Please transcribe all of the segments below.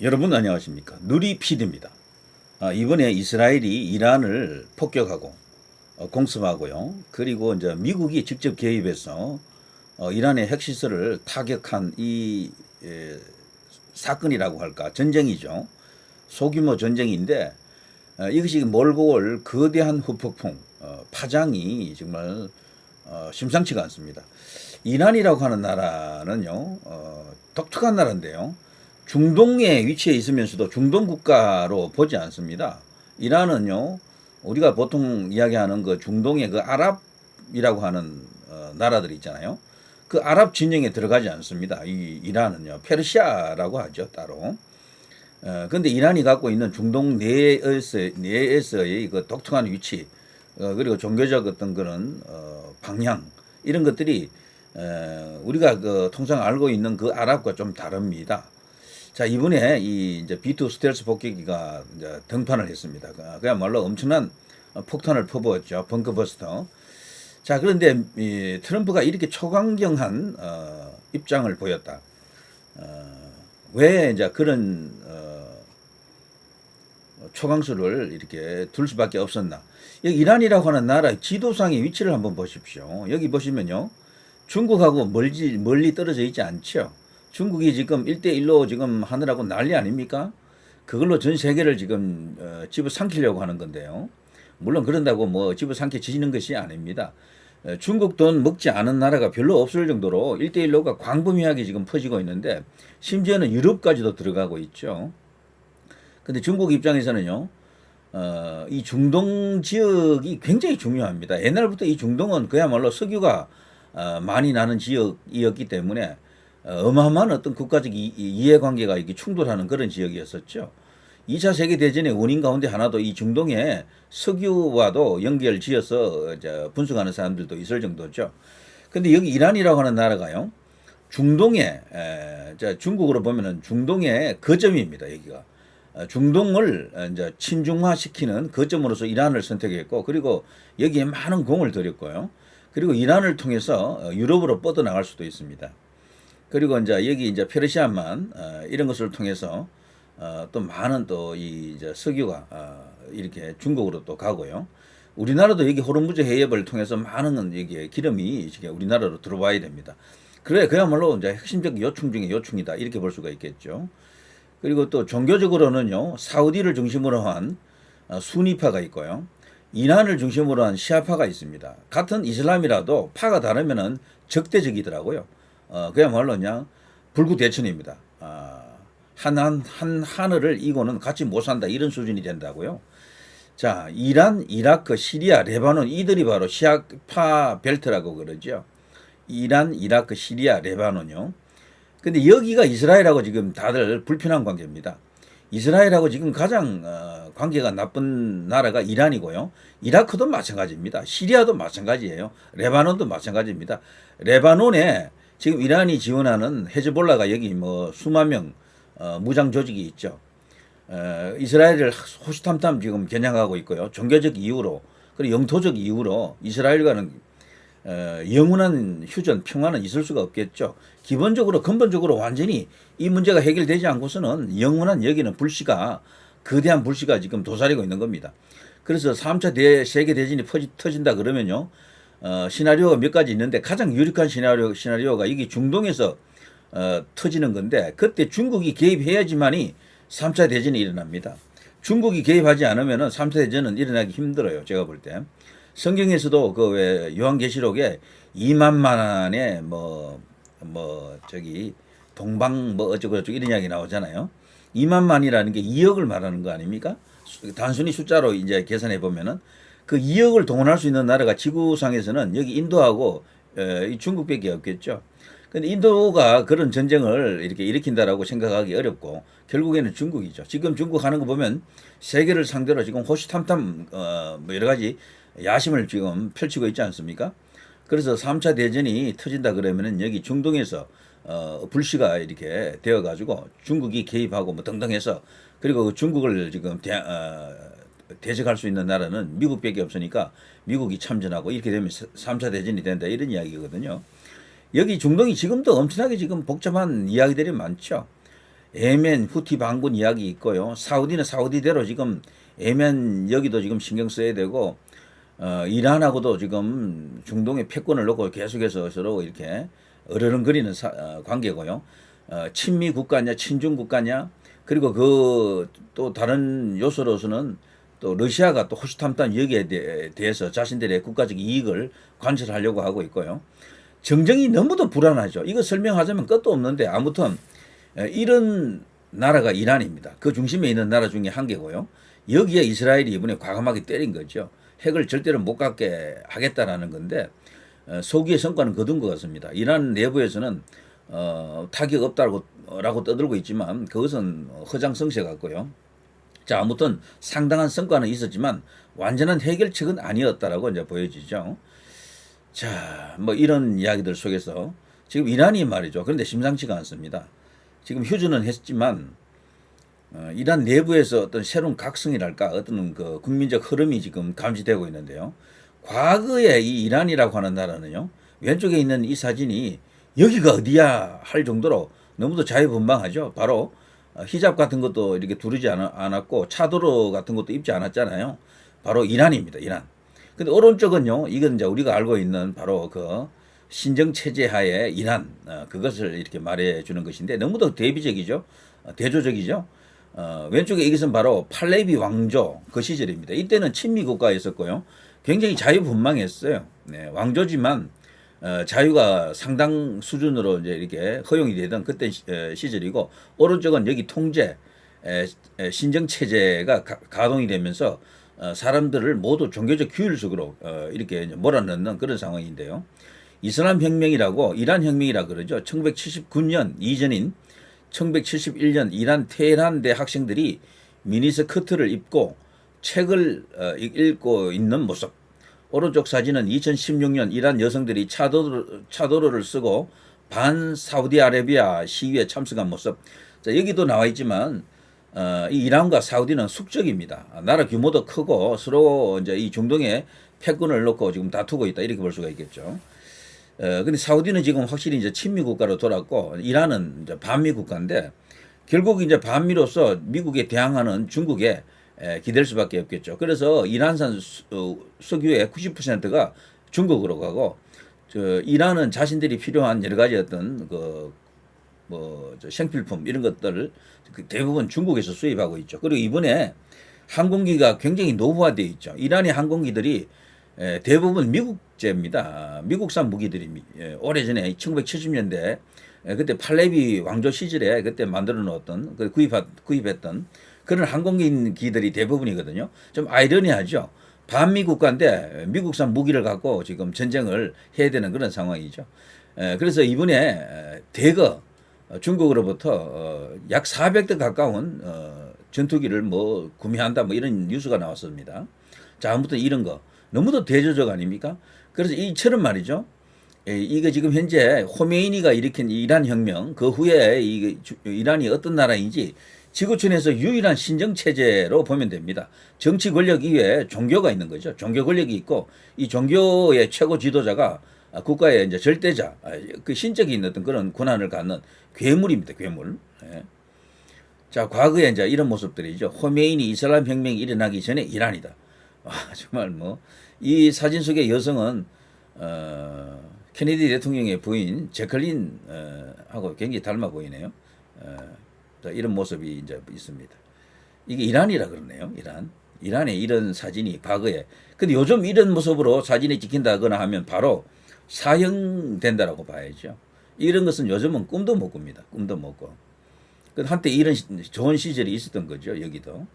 여러분 안녕하십니까? 누리 PD입니다. 이번에 이스라엘이 이란을 폭격하고 공습하고요. 그리고 이제 미국이 직접 개입해서 이란의 핵시설을 타격한 이 사건이라고 할까 전쟁이죠. 소규모 전쟁인데 이것이 몰고 올 거대한 후폭풍 파장이 정말 심상치가 않습니다. 이란이라고 하는 나라는요 독특한 나라인데요. 중동에 위치해 있으면서도 중동 국가로 보지 않습니다. 이란은요, 우리가 보통 이야기하는 그 중동의 그 아랍이라고 하는 나라들 있잖아요. 그 아랍 진영에 들어가지 않습니다. 이 이란은요, 페르시아라고 하죠, 따로. 근데 이란이 갖고 있는 중동 내에서의 그 독특한 위치, 그리고 종교적 어떤 그런 방향, 이런 것들이 우리가 그 통상 알고 있는 그 아랍과 좀 다릅니다. 자, 이번에 이 이제 B2 스텔스 폭격기가 이제 등판을 했습니다. 그야말로 엄청난 폭탄을 퍼부었죠. 벙커버스터. 자, 그런데 이 트럼프가 이렇게 초강경한 입장을 보였다. 왜 이제 그런 초강수를 이렇게 둘 수밖에 없었나? 여기 이란이라고 하는 나라 지도상의 위치를 한번 보십시오. 여기 보시면요. 중국하고 멀리 떨어져 있지 않죠. 중국이 지금 1대1로 지금 하느라고 난리 아닙니까? 그걸로 전 세계를 지금 집어삼키려고 하는 건데요. 물론 그런다고 뭐 집어삼켜지는 것이 아닙니다. 중국 돈 먹지 않은 나라가 별로 없을 정도로 1대1로가 광범위하게 지금 퍼지고 있는데 심지어는 유럽까지도 들어가고 있죠. 근데 중국 입장에서는요. 이 중동 지역이 굉장히 중요합니다. 옛날부터 이 중동은 그야말로 석유가 많이 나는 지역이었기 때문에 어마어마한 어떤 국가적 이해관계가 이렇게 충돌하는 그런 지역이었었죠. 2차 세계대전의 원인 가운데 하나도 이 중동에 석유와도 연결 지어서 분석하는 사람들도 있을 정도죠. 근데 여기 이란이라고 하는 나라가요. 중동에, 중국으로 보면은 중동의 거점입니다, 여기가. 중동을 이제 친중화시키는 거점으로서 이란을 선택했고, 그리고 여기에 많은 공을 들였고요. 그리고 이란을 통해서 유럽으로 뻗어나갈 수도 있습니다. 그리고 이제 여기 이제 페르시아만 이런 것을 통해서 또 많은 또 이 이제 석유가 이렇게 중국으로 또 가고요. 우리나라도 여기 호르무즈 해협을 통해서 많은 여기 기름이 우리나라로 들어와야 됩니다. 그래 그야말로 이제 핵심적 요충 중에 요충이다 이렇게 볼 수가 있겠죠. 그리고 또 종교적으로는요 사우디를 중심으로 한 수니파가 있고요. 이란을 중심으로 한 시아파가 있습니다. 같은 이슬람이라도 파가 다르면은 적대적이더라고요. 그야말로 그냥 불구대천입니다. 한 하늘을 이고는 같이 못 산다 이런 수준이 된다고요. 자, 이란, 이라크, 시리아, 레바논 이들이 바로 시아파 벨트라고 그러죠. 이란, 이라크, 시리아, 레바논요. 근데 여기가 이스라엘하고 지금 다들 불편한 관계입니다. 이스라엘하고 지금 가장 관계가 나쁜 나라가 이란이고요. 이라크도 마찬가지입니다. 시리아도 마찬가지예요. 레바논도 마찬가지입니다. 레바논에 지금 이란이 지원하는 헤즈볼라가 여기 뭐 수만 명 무장 조직이 있죠. 이스라엘을 호시탐탐 지금 겨냥하고 있고요. 종교적 이유로 그리고 영토적 이유로 이스라엘과는 영원한 휴전, 평화는 있을 수가 없겠죠. 기본적으로 근본적으로 완전히 이 문제가 해결되지 않고서는 영원한 여기는 불씨가 거대한 불씨가 지금 도사리고 있는 겁니다. 그래서 3차 세계대전이 터진다 그러면요. 시나리오가 몇 가지 있는데 가장 유력한 시나리오가 이게 중동에서 터지는 건데 그때 중국이 개입해야지만이 3차 대전이 일어납니다. 중국이 개입하지 않으면 3차 대전은 일어나기 힘들어요. 제가 볼 때. 성경에서도 그 왜 요한계시록에 2만 만의 동방 어쩌고저쩌고 이런 이야기 나오잖아요. 2만 만이라는 게 2억을 말하는 거 아닙니까? 단순히 숫자로 이제 계산해 보면은 그 2억을 동원할 수 있는 나라가 지구상에서는 여기 인도하고 중국밖에 없겠죠. 근데 인도가 그런 전쟁을 이렇게 일으킨다라고 생각하기 어렵고 결국에는 중국이죠. 지금 중국 하는 거 보면 세계를 상대로 지금 호시탐탐 여러 가지 야심을 지금 펼치고 있지 않습니까? 그래서 3차 대전이 터진다 그러면은 여기 중동에서 불씨가 이렇게 되어 가지고 중국이 개입하고 뭐 등등해서 그리고 중국을 지금 대적할 수 있는 나라는 미국밖에 없으니까 미국이 참전하고 이렇게 되면 3차 대전이 된다 이런 이야기거든요. 여기 중동이 지금도 엄청나게 지금 복잡한 이야기들이 많죠. 예멘 후티 반군 이야기 있고요. 사우디는 사우디대로 지금 예멘 여기도 지금 신경 써야 되고 이란하고도 지금 중동의 패권을 놓고 계속해서 서로 이렇게 어르렁거리는 관계고요. 친미 국가냐 친중 국가냐 그리고 그 또 다른 요소로서는 또 러시아가 또 호시탐탐 여기에 대해서 자신들의 국가적 이익을 관철하려고 하고 있고요. 정정이 너무도 불안하죠. 이거 설명하자면 끝도 없는데 아무튼 이런 나라가 이란입니다. 그 중심에 있는 나라 중에 한 개고요. 여기에 이스라엘이 이번에 과감하게 때린 거죠. 핵을 절대로 못 갖게 하겠다라는 건데 소기의 성과는 거둔 것 같습니다. 이란 내부에서는 타격 없다라고 떠들고 있지만 그것은 허장성세 같고요. 자, 아무튼 상당한 성과는 있었지만 완전한 해결책은 아니었다라고 이제 보여지죠. 자, 뭐 이런 이야기들 속에서 지금 이란이 말이죠. 그런데 심상치가 않습니다. 지금 휴전은 했지만 이란 내부에서 어떤 새로운 각성이랄까 어떤 그 국민적 흐름이 지금 감지되고 있는데요. 과거에 이 이란이라고 하는 나라는요. 왼쪽에 있는 이 사진이 여기가 어디야 할 정도로 너무도 자유분방하죠. 바로 히잡 같은 것도 이렇게 두르지 않았고 차도로 같은 것도 입지 않았잖아요. 바로 이란입니다. 이란. 근데 오른쪽은요. 이건 이제 우리가 알고 있는 바로 그 신정 체제 하에 이란 그것을 이렇게 말해 주는 것인데 너무도 대비적이죠. 대조적이죠. 왼쪽에 이것은 바로 팔레비 왕조 그 시절입니다. 이때는 친미 국가였었고요. 굉장히 자유분방했어요. 네, 왕조지만 자유가 상당 수준으로 이제 이렇게 허용이 되던 그때 시절이고 오른쪽은 여기 통제 신정 체제가 가동이 되면서 사람들을 모두 종교적 규율적으로 이렇게 몰아넣는 그런 상황인데요. 이슬람 혁명이라고 이란 혁명이라 그러죠. 1979년 이전인 1971년 이란 테헤란대 학생들이 미니스커트를 입고 책을 읽고 있는 모습. 오른쪽 사진은 2016년 이란 여성들이 차도로를 쓰고 반 사우디아라비아 시위에 참석한 모습. 자, 여기도 나와 있지만 이 이란과 사우디는 숙적입니다. 나라 규모도 크고 서로 이제 이 중동에 패권을 놓고 지금 다투고 있다 이렇게 볼 수가 있겠죠. 근데 사우디는 지금 확실히 이제 친미 국가로 돌았고 이란은 이제 반미 국가인데 결국 이제 반미로서 미국에 대항하는 중국에 기댈 수밖에 없겠죠. 그래서 이란산 석유의 90%가 중국으로 가고 이란은 자신들이 필요한 여러 가지 어떤 생필품 이런 것들을 대부분 중국에서 수입하고 있죠. 그리고 이번에 항공기가 굉장히 노후화되어 있죠. 이란의 항공기들이 대부분 미국제입니다. 미국산 무기들이 오래전에 1970년대 그때 팔레비 왕조 시절에 그때 만들어 놓았던 구입했던 그런 항공기들이 대부분이거든요. 좀 아이러니하죠. 반미 국가인데 미국산 무기를 갖고 지금 전쟁을 해야 되는 그런 상황이죠. 그래서 이번에 대거 중국으로부터 약 400대 가까운 전투기를 뭐 구매한다 뭐 이런 뉴스가 나왔습니다. 자, 아무튼 이런 거 너무도 대조적 아닙니까? 그래서 이처럼 말이죠. 이거 지금 현재 호메이니가 일으킨 이란 혁명 그 후에 이란이 어떤 나라인지 지구촌에서 유일한 신정 체제로 보면 됩니다. 정치 권력 이외에 종교가 있는 거죠. 종교 권력이 있고 이 종교의 최고 지도자가 국가의 이제 절대자, 그 신적인 어떤 그런 권한을 갖는 괴물입니다. 괴물. 예. 자, 과거에 이제 이런 모습들이죠. 호메이니 이슬람 혁명이 일어나기 전에 이란이다. 정말 뭐 이 사진 속의 여성은 케네디 대통령의 부인 제클린 하고 굉장히 닮아 보이네요. 자, 이런 모습이 이제 있습니다. 이게 이란이라 그러네요. 이란에 이런 사진이 과거에. 근데 요즘 이런 모습으로 사진이 찍힌다거나 하면 바로 사형된다라고 봐야죠. 이런 것은 요즘은 꿈도 못 꿉니다. 꿈도 못 꿔. 한때 이런 좋은 시절이 있었던 거죠. 여기도.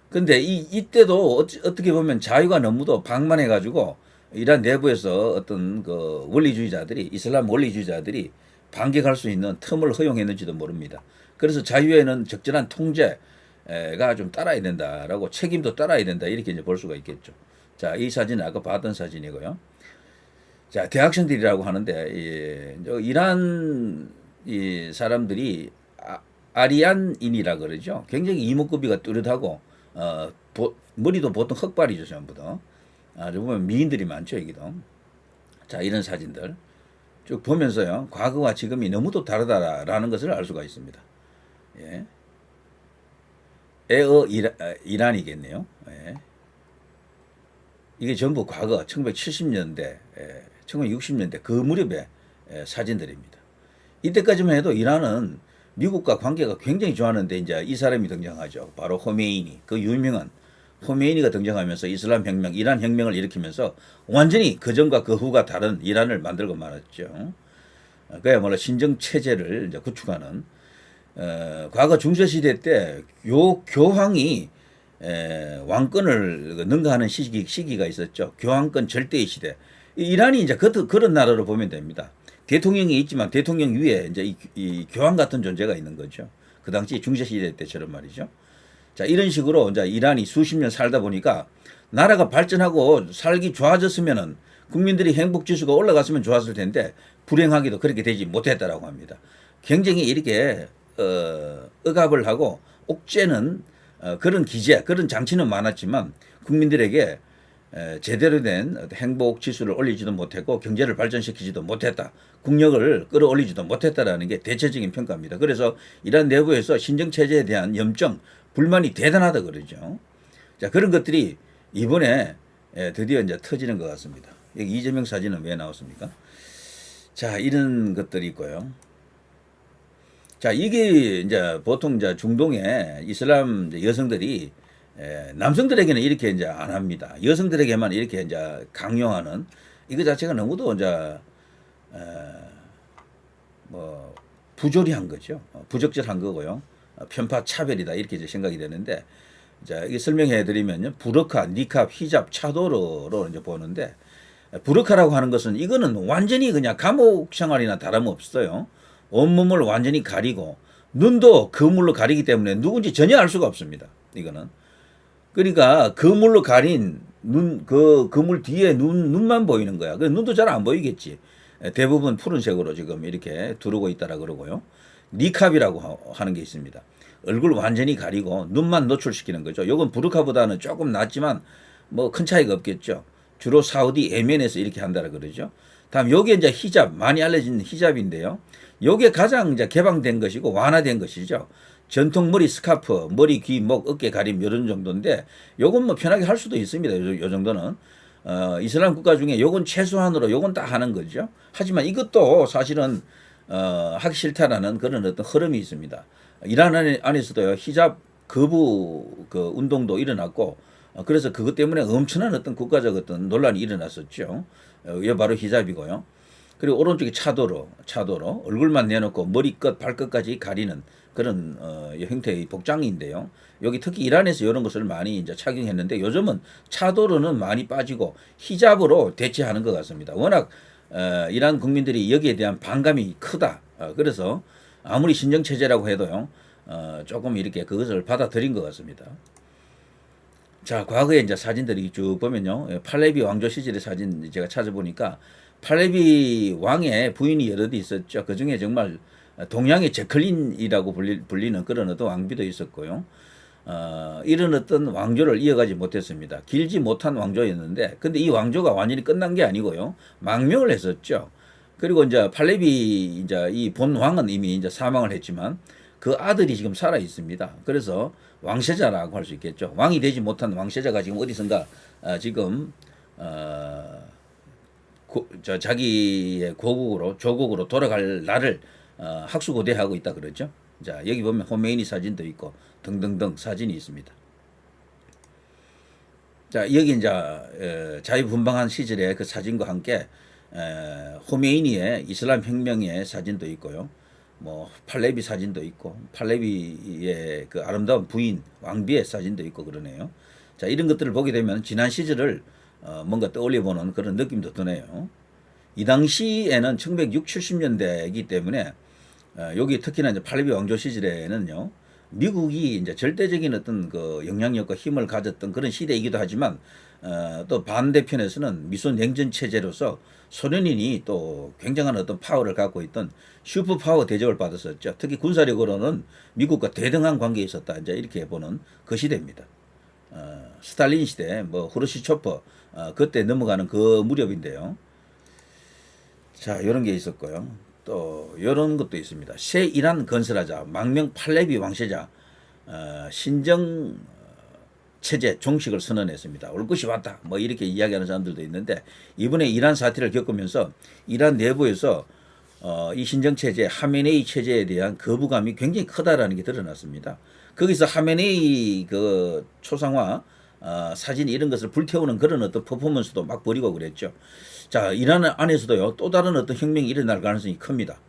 근데 이때도 어떻게 보면 자유가 너무도 방만해가지고 이란 내부에서 어떤 그 원리주의자들이 이슬람 원리주의자들이 반격할 수 있는 틈을 허용했는지도 모릅니다. 그래서 자유에는 적절한 통제가 좀 따라야 된다라고 책임도 따라야 된다 이렇게 이제 볼 수가 있겠죠. 자, 이 사진은 아까 봤던 사진이고요. 자, 대학생들이라고 하는데 이란 이 사람들이 아리안인이라 그러죠. 굉장히 이목구비가 뚜렷하고 머리도 보통 흑발이죠 전부 다. 보면 미인들이 많죠 여기도. 자, 이런 사진들 쭉 보면서요 과거와 지금이 너무도 다르다라는 것을 알 수가 있습니다. 예. 이란이겠네요. 예. 이게 전부 과거 1970년대, 1960년대 그 무렵의 사진들입니다. 이때까지만 해도 이란은 미국과 관계가 굉장히 좋았는데 이제 이 사람이 등장하죠. 바로 호메이니. 그 유명한 호메이니가 등장하면서 이슬람 혁명, 이란 혁명을 일으키면서 완전히 그 전과 그 후가 다른 이란을 만들고 말았죠. 그야말로 신정 체제를 이제 구축하는 과거 중세 시대 때 요 교황이 왕권을 능가하는 시기가 있었죠. 교황권 절대의 시대. 이란이 이제 그런 나라로 보면 됩니다. 대통령이 있지만 대통령 위에 이제 이 교황 같은 존재가 있는 거죠. 그 당시 중세 시대 때처럼 말이죠. 자, 이런 식으로 이제 이란이 수십 년 살다 보니까 나라가 발전하고 살기 좋아졌으면은 국민들이 행복 지수가 올라갔으면 좋았을 텐데 불행하게도 그렇게 되지 못했다라고 합니다. 굉장히 이렇게 억압을 하고 옥죄는 그런 기제, 그런 장치는 많았지만 국민들에게 제대로 된 행복 지수를 올리지도 못했고 경제를 발전시키지도 못했다. 국력을 끌어올리지도 못했다라는 게 대체적인 평가입니다. 그래서 이란 내부에서 신정 체제에 대한 염증, 불만이 대단하다 그러죠. 자, 그런 것들이 이번에 드디어 이제 터지는 것 같습니다. 여기 이재명 사진은 왜 나왔습니까? 자, 이런 것들이 있고요. 자, 이게 이제 보통 이제 중동의 이슬람 여성들이 남성들에게는 이렇게 이제 안 합니다. 여성들에게만 이렇게 이제 강요하는 이거 자체가 너무도 이제 뭐 부조리한 거죠. 부적절한 거고요. 편파 차별이다 이렇게 이제 생각이 되는데 자, 이게 설명해 드리면요. 부르카, 니캅, 히잡, 차도르로 이제 보는데 부르카라고 하는 것은 이거는 완전히 그냥 감옥 생활이나 다름없어요. 온몸을 완전히 가리고 눈도 그물로 가리기 때문에 누군지 전혀 알 수가 없습니다. 이거는. 그러니까 그물로 가린 눈, 그 그물 뒤에 눈만 보이는 거야. 그 눈도 잘 안 보이겠지. 대부분 푸른색으로 지금 이렇게 두르고 있다라 그러고요. 니캅이라고 하는 게 있습니다. 얼굴 완전히 가리고 눈만 노출시키는 거죠. 요건 부르카보다는 조금 낫지만 뭐 큰 차이가 없겠죠. 주로 사우디 예멘에서 이렇게 한다라 그러죠. 다음 요게 이제 히잡, 많이 알려진 히잡인데요. 요게 가장 이제 개방된 것이고 완화된 것이죠. 전통 머리 스카프, 머리, 귀, 목, 어깨 가림 이런 정도인데 요건 뭐 편하게 할 수도 있습니다. 요 정도는. 이슬람 국가 중에 요건 최소한으로 요건 다 하는 거죠. 하지만 이것도 사실은 하기 싫다라는 그런 어떤 흐름이 있습니다. 이란 안에서도요, 히잡 거부 그 운동도 일어났고, 그래서 그것 때문에 엄청난 어떤 국가적 어떤 논란이 일어났었죠. 이게 바로 히잡이고요. 그리고 오른쪽이 차도로 얼굴만 내놓고 머리끝 발끝까지 가리는 그런 형태의 복장인데요. 여기 특히 이란에서 이런 것을 많이 이제 착용했는데 요즘은 차도로는 많이 빠지고 히잡으로 대체하는 것 같습니다. 워낙 이란 국민들이 여기에 대한 반감이 크다. 그래서 아무리 신정 체제라고 해도요. 조금 이렇게 그것을 받아들인 것 같습니다. 자, 과거에 이제 사진들이 쭉 보면요. 팔레비 왕조 시절의 사진 제가 찾아보니까 팔레비 왕의 부인이 여럿 있었죠. 그 중에 정말 동양의 제클린이라고 불리는 그런 어떤 왕비도 있었고요. 이런 어떤 왕조를 이어가지 못했습니다. 길지 못한 왕조였는데, 근데 이 왕조가 완전히 끝난 게 아니고요. 망명을 했었죠. 그리고 이제 팔레비 이제 이 본 왕은 이미 이제 사망을 했지만 그 아들이 지금 살아 있습니다. 그래서 왕세자라고 할 수 있겠죠. 왕이 되지 못한 왕세자가 지금 어디선가 지금 자기의 조국으로 돌아갈 날을 학수고대하고 있다 그러죠. 자, 여기 보면 호메이니 사진도 있고 등등등 사진이 있습니다. 자, 여기 이제 자유분방한 시절의 그 사진과 함께 호메이니의 이슬람 혁명의 사진도 있고요. 뭐 팔레비 사진도 있고 팔레비의 그 아름다운 부인 왕비의 사진도 있고 그러네요. 자, 이런 것들을 보게 되면 지난 시절을 뭔가 떠올려보는 그런 느낌도 드네요. 이 당시에는 1960, 70년대이기 때문에 여기 특히나 이제 팔레비 왕조 시절에는요. 미국이 이제 절대적인 어떤 그 영향력과 힘을 가졌던 그런 시대이기도 하지만 또 반대편에서는 미소 냉전 체제로서 소련인이 또 굉장한 어떤 파워를 갖고 있던 슈퍼 파워 대접을 받았었죠. 특히 군사력으로는 미국과 대등한 관계에 있었다. 이제 이렇게 보는 그 시대입니다. 스탈린 시대, 뭐 후르시초프 그때 넘어가는 그 무렵인데요. 자, 이런 게 있었고요. 또 이런 것도 있습니다. 새 이란 건설하자, 망명 팔레비 왕세자, 신정 체제 종식을 선언했습니다. 올 것이 왔다. 뭐 이렇게 이야기하는 사람들도 있는데 이번에 이란 사태를 겪으면서 이란 내부에서 이 신정 체제, 하메네이 체제에 대한 거부감이 굉장히 크다라는 게 드러났습니다. 거기서 하메네이 그 초상화 사진 이런 것을 불태우는 그런 어떤 퍼포먼스도 막 벌이고 그랬죠. 자, 이란 안에서도요, 또 다른 어떤 혁명이 일어날 가능성이 큽니다.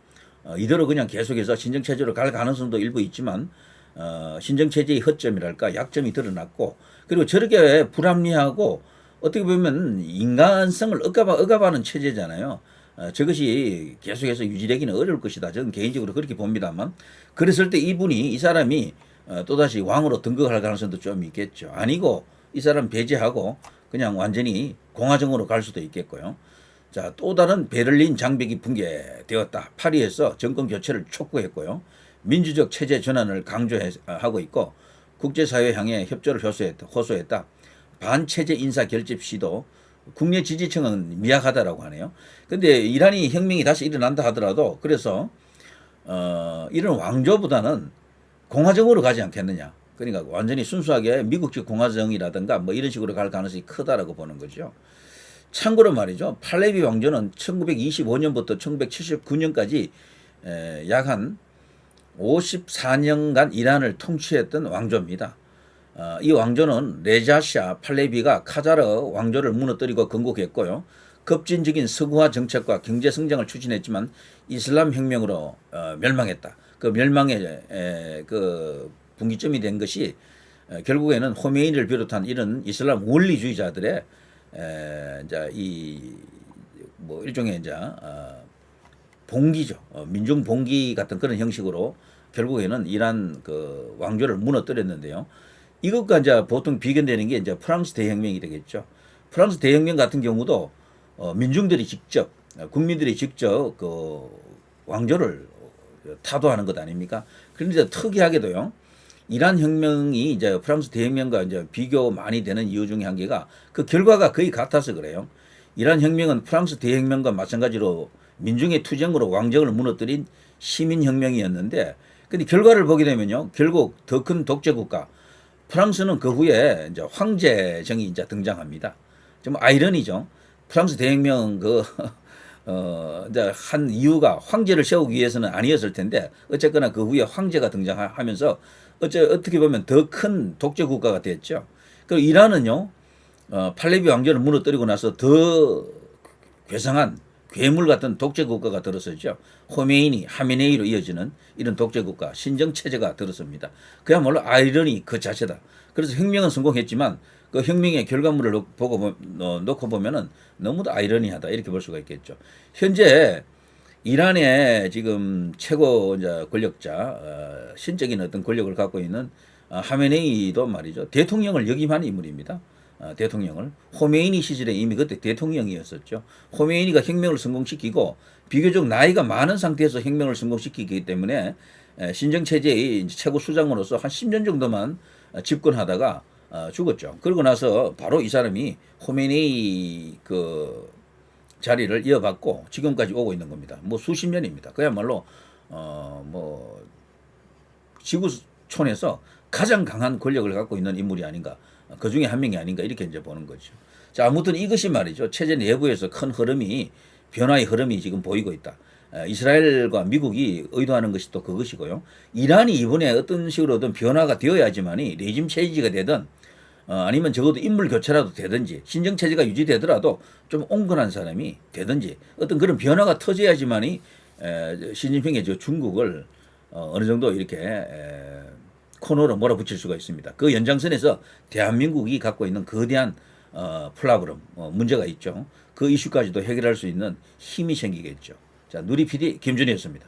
이대로 그냥 계속해서 신정체제로 갈 가능성도 일부 있지만, 신정체제의 허점이랄까, 약점이 드러났고, 그리고 저렇게 불합리하고, 어떻게 보면 인간성을 억압하는 체제잖아요. 저것이 계속해서 유지되기는 어려울 것이다. 저는 개인적으로 그렇게 봅니다만, 그랬을 때 이 사람이 또다시 왕으로 등극할 가능성도 좀 있겠죠. 아니고, 이 사람 배제하고, 그냥 완전히 공화정으로 갈 수도 있겠고요. 자, 또 다른 베를린 장벽이 붕괴되었다. 파리에서 정권 교체를 촉구했고요. 민주적 체제 전환을 강조하고 있고 국제사회 향해 협조를 호소했다. 반체제 인사 결집 시도 국내 지지층은 미약하다라고 하네요. 근데 이란이 혁명이 다시 일어난다 하더라도 그래서 이런 왕조보다는 공화정으로 가지 않겠느냐. 그러니까 완전히 순수하게 미국식 공화정이라든가 뭐 이런 식으로 갈 가능성이 크다라고 보는 거죠. 참고로 말이죠. 팔레비 왕조는 1925년부터 1979년까지 약 한 54년간 이란을 통치했던 왕조입니다. 이 왕조는 레자샤 팔레비가 카자르 왕조를 무너뜨리고 건국했고요. 급진적인 서구화 정책과 경제 성장을 추진했지만 이슬람 혁명으로 멸망했다. 그 멸망의 그 분기점이 된 것이 결국에는 호메이니를 비롯한 이런 이슬람 원리주의자들의 이제 뭐 일종의 이제 봉기죠. 민중 봉기 같은 그런 형식으로 결국에는 이란 그 왕조를 무너뜨렸는데요. 이것과 이제 보통 비견되는 게 이제 프랑스 대혁명이 되겠죠. 프랑스 대혁명 같은 경우도 민중들이 직접 국민들이 직접 그 왕조를 타도하는 것 아닙니까? 그런데 특이하게도요. 이란 혁명이 이제 프랑스 대혁명과 이제 비교 많이 되는 이유 중에 한 개가 그 결과가 거의 같아서 그래요. 이란 혁명은 프랑스 대혁명과 마찬가지로 민중의 투쟁으로 왕정을 무너뜨린 시민혁명이었는데, 근데 결과를 보게 되면요, 결국 더 큰 독재국가 프랑스는 그 후에 이제 황제정이 이제 등장합니다. 좀 아이러니죠. 프랑스 대혁명 이제 한 이유가 황제를 세우기 위해서는 아니었을 텐데 어쨌거나 그 후에 황제가 등장하면서 어떻게 보면 더 큰 독재 국가가 됐죠. 그리고 이란은요, 팔레비 왕조를 무너뜨리고 나서 더 괴상한 괴물 같은 독재 국가가 들어섰죠. 하메네이로 이어지는 이런 독재 국가, 신정 체제가 들어섭니다. 그야말로 아이러니 그 자체다. 그래서 혁명은 성공했지만 그 혁명의 결과물을 놓고 보면은 너무도 아이러니하다 이렇게 볼 수가 있겠죠. 현재 이란의 지금 최고 이제 권력자, 신적인 어떤 권력을 갖고 있는 하메네이도 말이죠. 대통령을 역임하는 인물입니다. 대통령을. 호메이니 시절에 이미 그때 대통령이었었죠. 호메이니가 혁명을 성공시키고 비교적 나이가 많은 상태에서 혁명을 성공시키기 때문에 신정체제의 최고 수장으로서 한 10년 정도만 집권하다가 죽었죠. 그러고 나서 바로 이 사람이 호메이니 그 자리를 이어받고 지금까지 오고 있는 겁니다. 뭐 수십 년입니다. 그야말로 뭐 지구촌에서 가장 강한 권력을 갖고 있는 인물이 아닌가, 그 중에 한 명이 아닌가 이렇게 이제 보는 거죠. 자, 아무튼 이것이 말이죠. 체제 내부에서 큰 변화의 흐름이 지금 보이고 있다. 이스라엘과 미국이 의도하는 것이 또 그것이고요. 이란이 이번에 어떤 식으로든 변화가 되어야지만이 레짐 체인지가 되든 아니면 적어도 인물 교체라도 되든지 신정체제가 유지되더라도 좀 온건한 사람이 되든지 어떤 그런 변화가 터져야지만이 시진핑의 저 중국을 어느 정도 이렇게 코너로 몰아붙일 수가 있습니다. 그 연장선에서 대한민국이 갖고 있는 거대한 플라브럼 문제가 있죠. 그 이슈까지도 해결할 수 있는 힘이 생기겠죠. 자, 누리 PD 김준희였습니다.